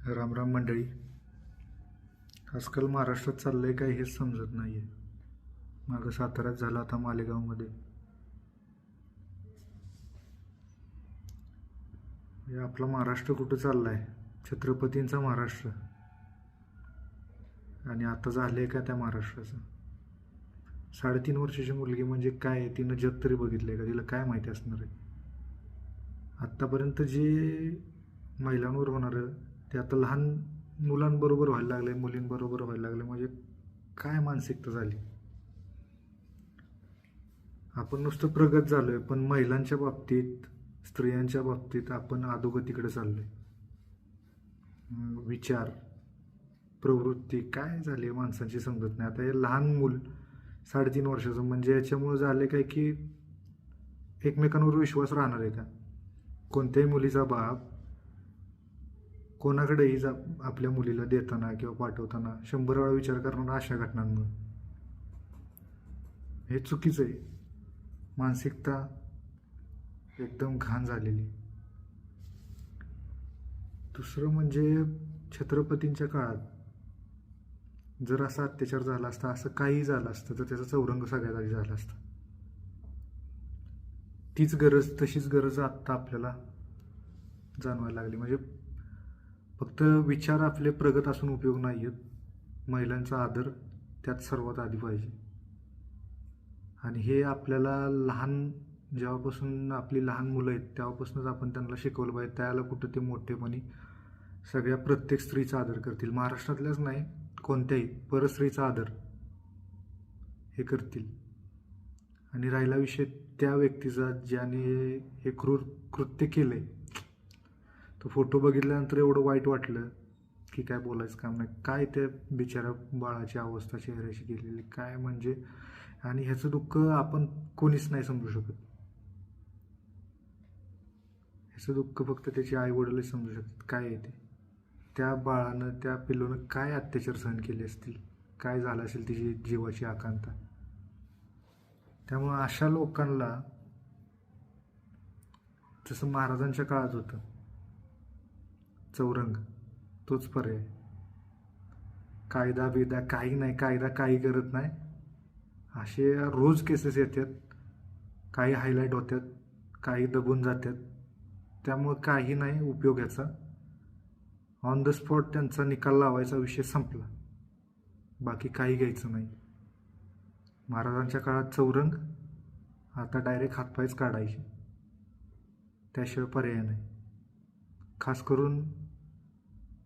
रामराम मंडळी. आजकाल महाराष्ट्रात चाललंय काय हेच समजत नाहीये. मागं साताऱ्यात झालं, आता मालेगावमध्ये. हे आपला महाराष्ट्र कुठं चाललाय? छत्रपतींचा महाराष्ट्र. आणि आता झालंय का त्या महाराष्ट्राचं? 3.5 वर्षाची मुलगी म्हणजे काय? तिनं जग तरी बघितलंय का? तिला काय माहिती असणार आहे? आत्तापर्यंत जे महिलांवर होणारं ते आता लहान मुलांबरोबर व्हायला लागले, मुलींबरोबर व्हायला लागले. म्हणजे काय मानसिकता झाली? आपण नुसतं प्रगत झालोय, पण महिलांच्या बाबतीत, स्त्रियांच्या बाबतीत आपण अधोगतीकडे चाललोय. विचार, प्रवृत्ती काय झाली माणसाची समजत नाही. आता हे लहान मूल 3.5 वर्षाचं म्हणजे याच्यामुळे झाले काय की एकमेकांवर विश्वास राहणार आहे का? कोणत्याही मुलीचा बाप कोणाकडेही आपल्या मुलीला देताना किंवा पाठवताना 100 वेळा विचार करणार अशा घटनांमुळे. हे चुकीचं आहे. मानसिकता एकदम घाण झालेली. दुसरं म्हणजे छत्रपतींच्या काळात जर असा अत्याचार झाला असता, असं काही झालं असतं तर त्याचा चौरंग सगळ्यात आधी झाला असता. तशीच गरज आत्ता आपल्याला जाणवायला लागली. म्हणजे फक्त विचार आपले प्रगत असून उपयोग नाही आहेत. महिलांचा आदर त्यात सर्वात आधी पाहिजे. आणि हे आपल्याला जेव्हापासून आपली लहान मुलं आहेत तेव्हापासूनच आपण त्यांना शिकवलं पाहिजे. त्याला कुठं ते मोठेपणी सगळ्या प्रत्येक स्त्रीचा आदर करतील. महाराष्ट्रातल्याच नाही, कोणत्याही परस्त्रीचा आदर हे करतील. आणि राहिला विषय त्या व्यक्तीचा ज्याने हे क्रूर कृत्य केलंय, तो फोटो बघितल्यानंतर एवढं वाईट वाटलं की काय बोलायचं काम नाही. काय त्या बिचारा बाळाची अवस्था चेहऱ्याची केलेली काय म्हणजे. आणि ह्याचं दुःख आपण कोणीच नाही समजू शकत. ह्याचं दुःख फक्त त्याचे आई वडीलच समजू शकतात. काय आहे ते? त्या बाळानं, त्या पिल्लूनं काय अत्याचार सहन केले असतील, काय झालं असेल तिची जीवाची आकांता. त्यामुळं अशा लोकांना, जसं महाराजांच्या काळात होतं चौरंग, तोच पर्याय. कायदा बिदा काही नाही, कायदा काही करत नाही. असे रोज केसेस येतात, काही हायलाईट होतात, काही दबून जातात. त्यामुळं काही नाही उपयोग याचा. ऑन द स्पॉट त्यांचा निकाल लावायचा, विषय संपला. बाकी काही घ्यायचं नाही. महाराजांच्या काळात चौरंग, आता डायरेक्ट हातपायच काढायचे, त्याशिवाय पर्याय नाही. खास करून